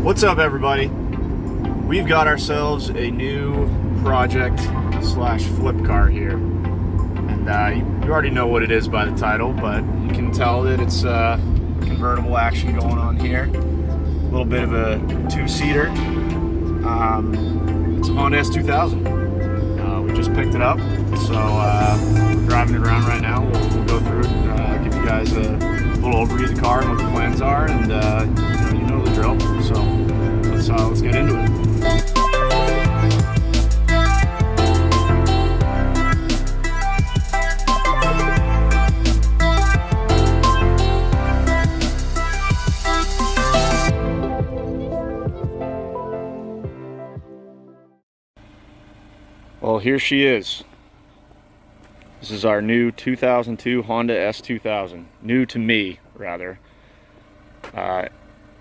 What's up, everybody? We've got ourselves a new project slash flip car here, and you already know what it is by the title, but you can tell that it's convertible action going on here. A little bit of a two-seater. It's a Honda S2000. We just picked it up, so we're driving it around right now. We'll go through it, give you guys a little overview of the car and what the plans are, and you know the drill. So let's get into it. Well, here she is. This is our new 2002 Honda S2000. New to me, rather.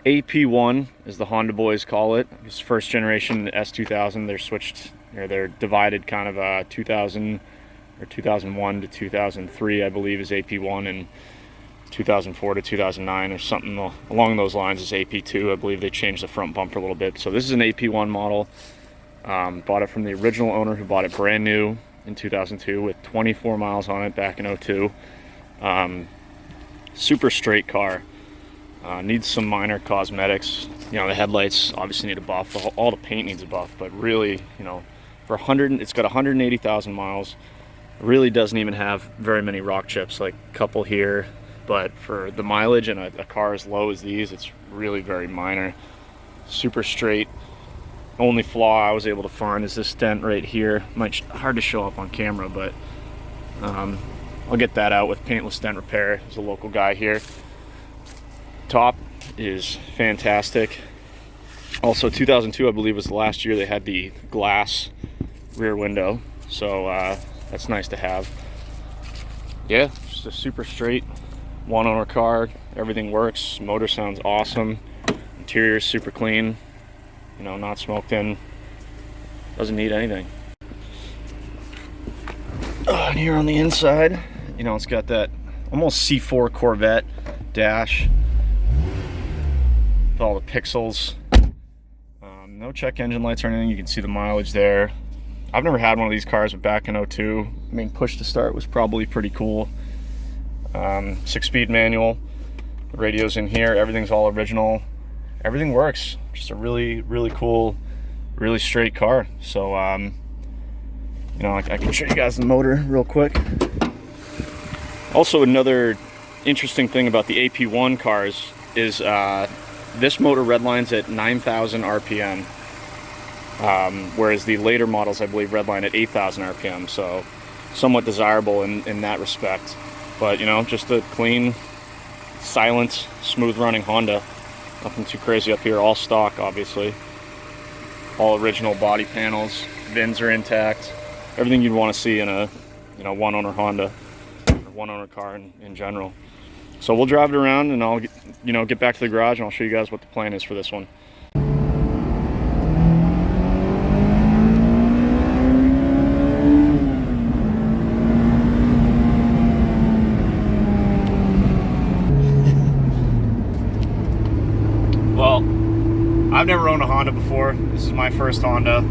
AP1 is the Honda boys call it. It's first generation S2000. They're switched, or they're divided kind of 2000 or 2001 to 2003, I believe, is AP1, and 2004 to 2009 or something along those lines is AP2. I believe they changed the front bumper a little bit. So this is an AP1 model. Bought it from the original owner, who bought it brand new in 2002 with 24 miles on it back in 02. Super straight car. Needs some minor cosmetics. You know, the headlights obviously need a buff. All the paint needs a buff, but really, for it's got 180,000 miles. It really doesn't even have very many rock chips, like a couple here. But for the mileage and a car as low as these, it's really very minor. Super straight. Only flaw I was able to find is this dent right here. Hard to show up on camera, but I'll get that out with paintless dent repair. There's a local guy here. Top is fantastic. Also, 2002, I believe, was the last year they had the glass rear window, so that's nice to have. Yeah, just a super straight one owner car. Everything works. Motor sounds awesome. Interior is super clean. Not smoked in. Doesn't need anything. And here on the inside, it's got that almost C4 Corvette dash with all the pixels. No check engine lights or anything. You can see the mileage there. I've never had one of these cars, but back in 02, push to start was probably pretty cool. 6-speed manual. The radio's in here. Everything's all original. Everything works. Just a really, really cool, really straight car. So, I can show you guys the motor real quick. Also, another interesting thing about the AP1 cars is this motor redlines at 9,000 RPM, whereas the later models, I believe, redline at 8,000 RPM. So, somewhat desirable in that respect. But, just a clean, silent, smooth-running Honda. Nothing too crazy up here. All stock, obviously. All original body panels. VINs are intact. Everything you'd want to see in a one-owner Honda, or one-owner car in general. So we'll drive it around, and I'll get back to the garage, and I'll show you guys what the plan is for this one. Well, I've never owned a Honda before. This is my first Honda.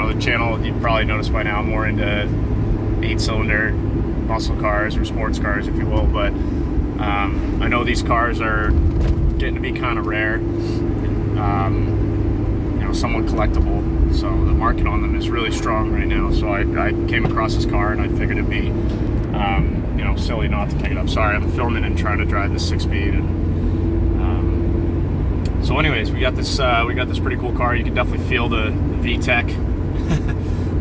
The channel, you probably noticed by now, I'm more into 8-cylinder muscle cars or sports cars, if you will. But I know these cars are getting to be kind of rare, somewhat collectible. So the market on them is really strong right now. So I came across this car, and I figured it'd be, silly not to pick it up. Sorry, I'm filming and trying to drive this 6-speed. So anyways, we got this pretty cool car. You can definitely feel the VTEC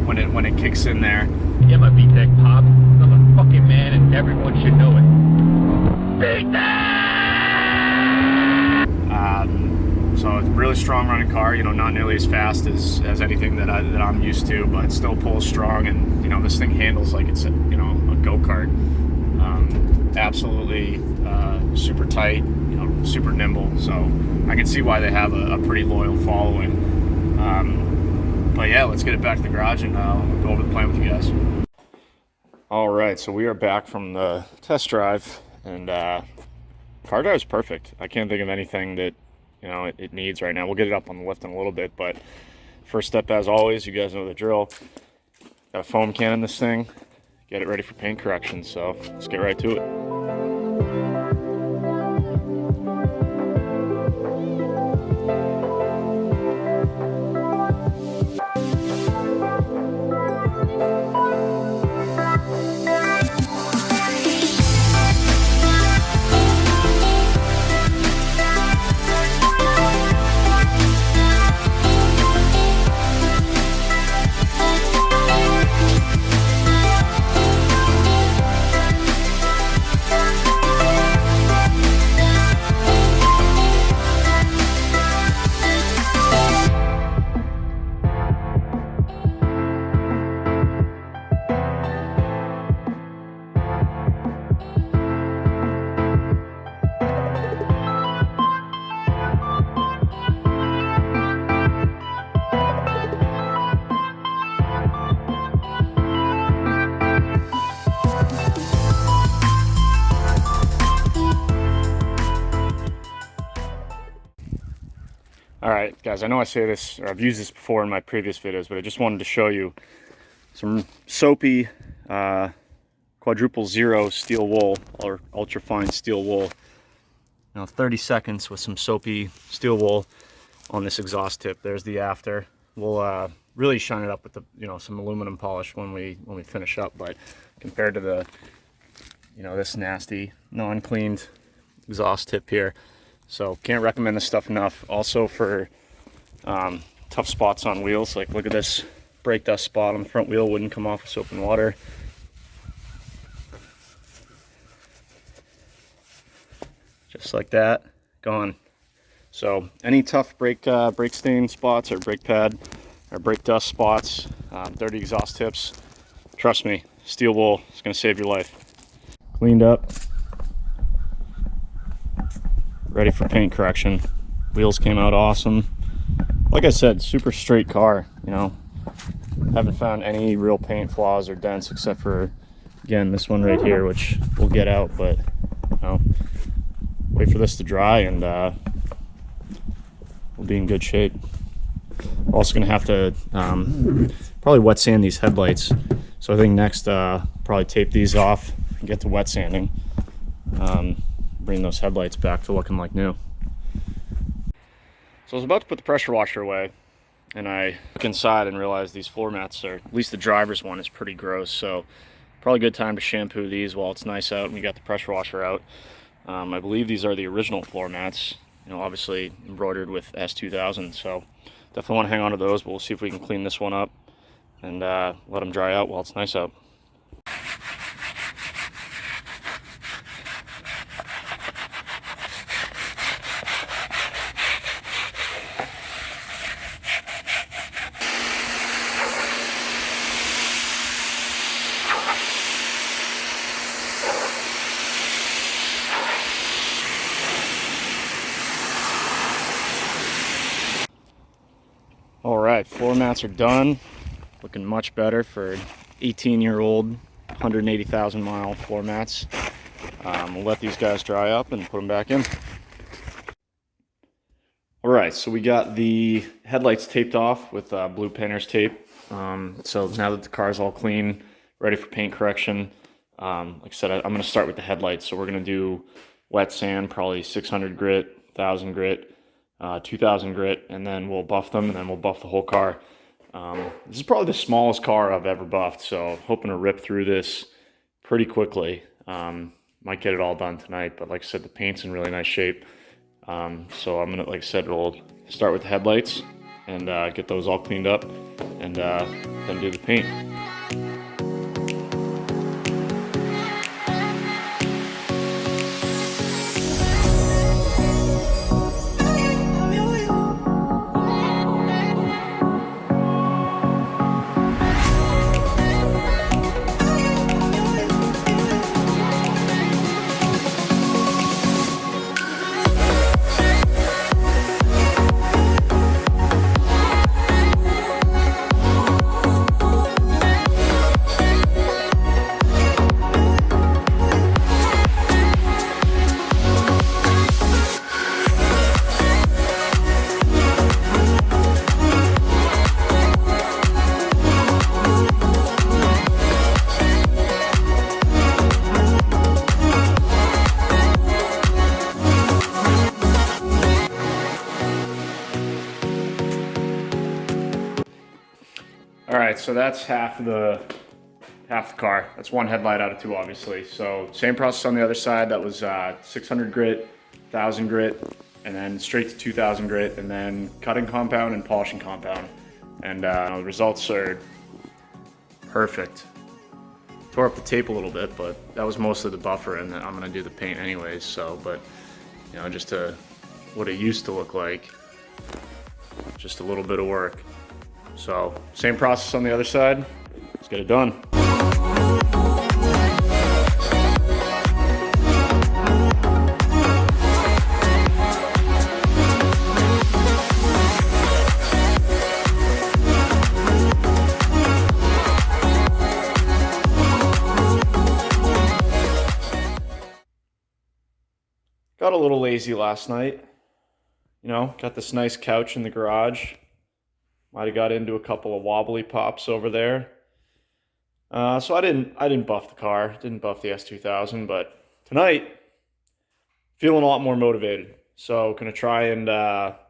when it kicks in there. Yeah, my VTEC pop. I'm a fucking man, and everyone should know it. VTEC! So it's a really strong running car. Not nearly as fast as anything that I'm used to, but still pulls strong. And this thing handles like it's a go-kart. Absolutely super tight. Super nimble. So I can see why they have a pretty loyal following. But yeah, let's get it back to the garage, and I'll go over the plan with you guys. All right, so we are back from the test drive, and car drive's perfect. I can't think of anything that you know, it needs right now. We'll get it up on the lift in a little bit, but first step, as always, you guys know the drill. Got a foam can in this thing, get it ready for paint correction, so let's get right to it. All right, guys, I know I say this, or I've used this before in my previous videos, but I just wanted to show you some soapy quadruple zero steel wool, or ultra fine steel wool. Now 30 seconds with some soapy steel wool on this exhaust tip. There's the after. We'll really shine it up with the, you know, some aluminum polish when we finish up, but compared to the, you know, this nasty non-cleaned exhaust tip here. So can't recommend this stuff enough. Also for tough spots on wheels, like look at this brake dust spot on the front wheel, wouldn't come off with soap and water. Just like that, gone. So any tough brake stain spots or brake pad or brake dust spots, dirty exhaust tips, trust me, steel wool is gonna save your life. Cleaned up. Ready for paint correction. Wheels came out awesome. Like I said, super straight car, you know. Haven't found any real paint flaws or dents except for, again, this one right here, which we'll get out, but, you know, wait for this to dry and we'll be in good shape. We're also gonna have to probably wet sand these headlights. So I think next, probably tape these off and get to wet sanding. Bring those headlights back to looking like new. So I was about to put the pressure washer away, and I look inside and realized these floor mats are, at least the driver's one, is pretty gross. So probably a good time to shampoo these while it's nice out and we got the pressure washer out. I believe these are the original floor mats, you know, obviously embroidered with S2000. So definitely want to hang on to those, but we'll see if we can clean this one up and let them dry out while it's nice out. All right, floor mats are done. Looking much better for 18-year-old, 180,000 mile floor mats. We'll let these guys dry up and put them back in. All right, so we got the headlights taped off with blue painter's tape. So now that the car's all clean, ready for paint correction, like I said, I'm gonna start with the headlights. So we're gonna do wet sand, probably 600 grit, 1000 grit, 2000 grit, and then we'll buff them, and then we'll buff the whole car. This is probably the smallest car I've ever buffed, so hoping to rip through this pretty quickly. Might get it all done tonight, but like I said, the paint's in really nice shape. So I'm gonna, like I said, we'll start with the headlights and get those all cleaned up, and then do the paint. right, so that's half the car. That's one headlight out of two, obviously. So same process on the other side. That was 600 grit, 1000 grit, and then straight to 2000 grit, and then cutting compound and polishing compound. And the results are perfect. Tore up the tape a little bit, but that was mostly the buffer, and I'm gonna do the paint anyways. So, but you know, just what it used to look like, just a little bit of work. So same process on the other side. Let's get it done. Got a little lazy last night. You know, got this nice couch in the garage. Might have got into a couple of wobbly pops over there. So I didn't buff the car, didn't buff the S2000, but tonight, feeling a lot more motivated. So gonna try and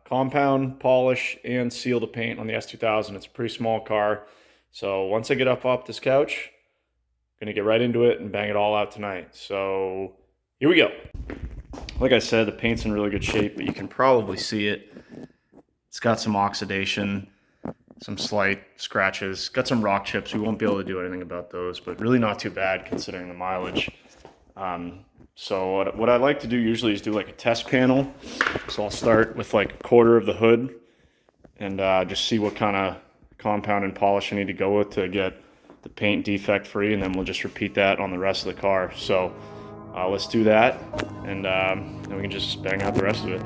compound, polish, and seal the paint on the S2000. It's a pretty small car. So once I get up this couch, gonna get right into it and bang it all out tonight. So here we go. Like I said, the paint's in really good shape, but you can probably see it. It's got some oxidation, some slight scratches, got some rock chips. We won't be able to do anything about those, but really not too bad considering the mileage. So what I like to do usually is do like a test panel. So I'll start with like a quarter of the hood and just see what kind of compound and polish I need to go with to get the paint defect free, and then we'll just repeat that on the rest of the car. So let's do that, and then we can just bang out the rest of it.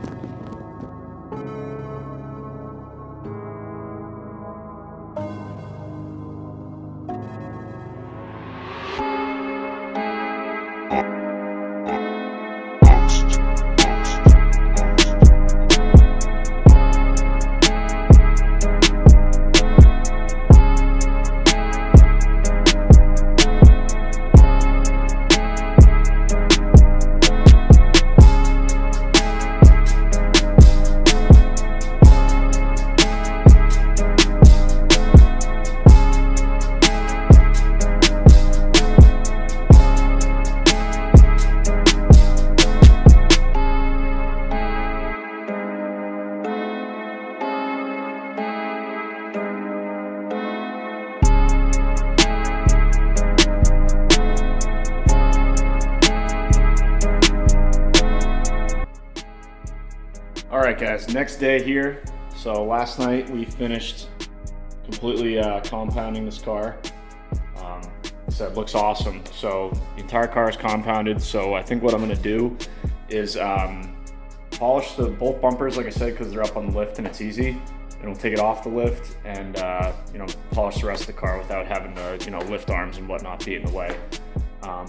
All right, guys, next day here. So last night we finished completely compounding this car. So it looks awesome. So the entire car is compounded. So I think what I'm gonna do is polish both bumpers, like I said, because they're up on the lift and it's easy. And we'll take it off the lift and you know, polish the rest of the car without having to, you know, lift arms and whatnot be in the way.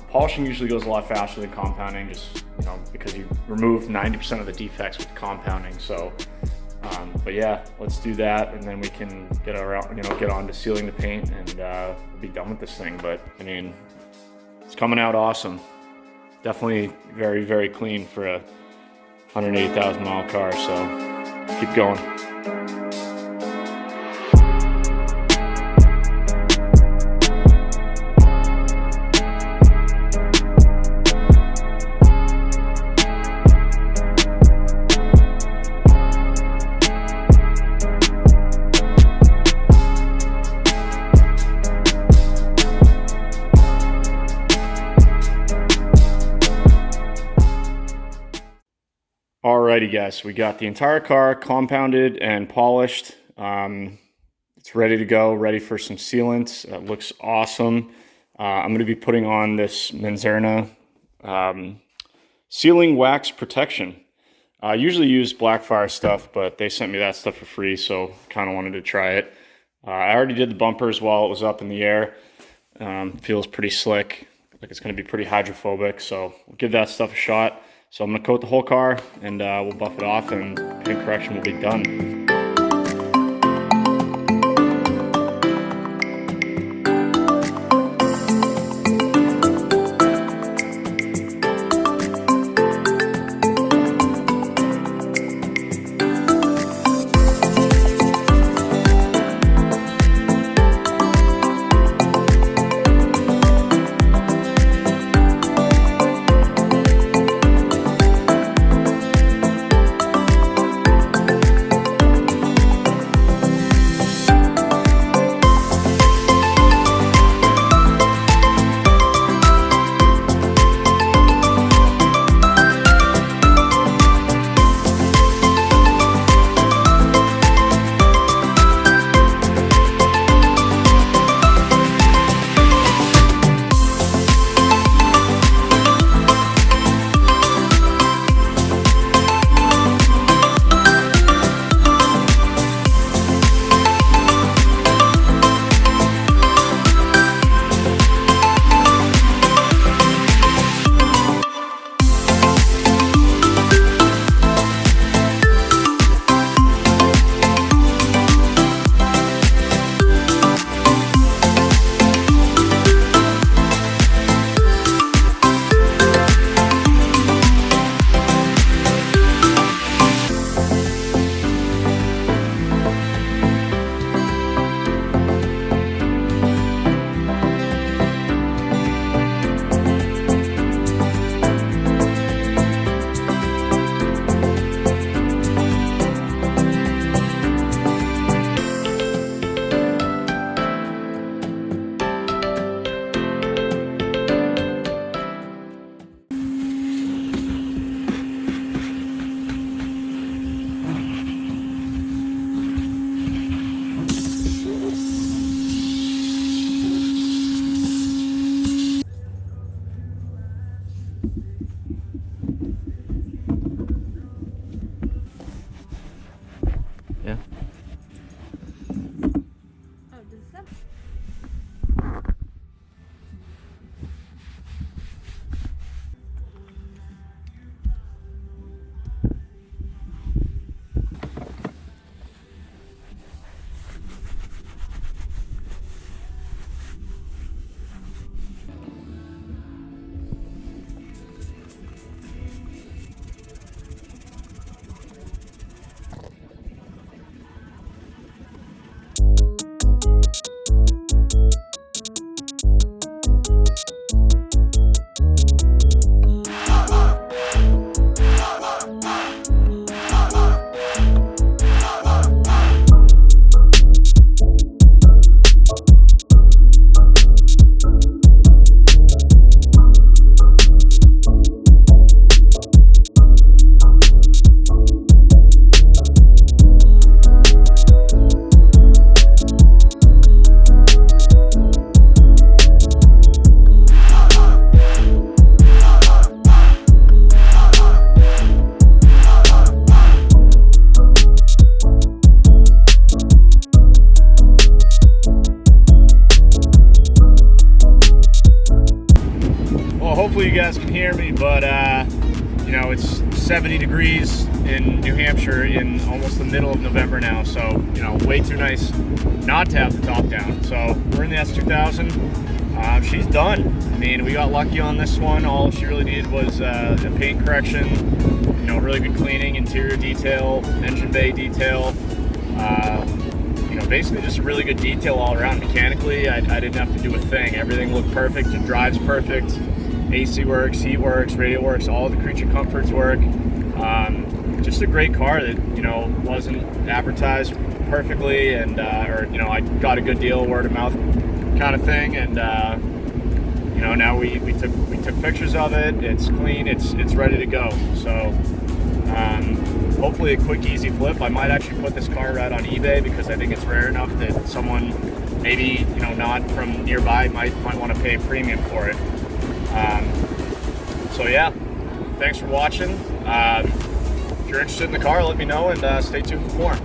Polishing usually goes a lot faster than compounding, just, you know, because you remove 90% of the defects with compounding. So, but yeah, let's do that, and then we can get on to sealing the paint, and we'll be done with this thing. But I mean, it's coming out awesome. Definitely very, very clean for a 180,000 mile car. So keep going. Alrighty guys, so we got the entire car compounded and polished. It's ready to go, ready for some sealants. It looks awesome. I'm going to be putting on this Manzerna sealing wax protection. I usually use Blackfire stuff, but they sent me that stuff for free, so kind of wanted to try it. I already did the bumpers while it was up in the air. Feels pretty slick, like it's going to be pretty hydrophobic, so we'll give that stuff a shot. So I'm going to coat the whole car, and we'll buff it off, and paint correction will be done. guys can hear me, but you know, it's 70 degrees in New Hampshire in almost the middle of November now, so you know, way too nice not to have the top down. So we're in the S2000. She's done. I mean, we got lucky on this one. All she really needed was a paint correction, you know, really good cleaning, interior detail, engine bay detail. You know, basically just a really good detail all around. Mechanically, I didn't have to do a thing. Everything looked perfect. It drives perfect. AC works, heat works, radio works, all the creature comforts work. Just a great car that, you know, wasn't advertised perfectly, and or you know, I got a good deal, word of mouth kind of thing, and you know, now we took pictures of it. It's clean. It's ready to go. So hopefully a quick, easy flip. I might actually put this car right on eBay because I think it's rare enough that someone, maybe, you know, not from nearby, might want to pay a premium for it. So yeah, thanks for watching. If you're interested in the car, let me know, and stay tuned for more.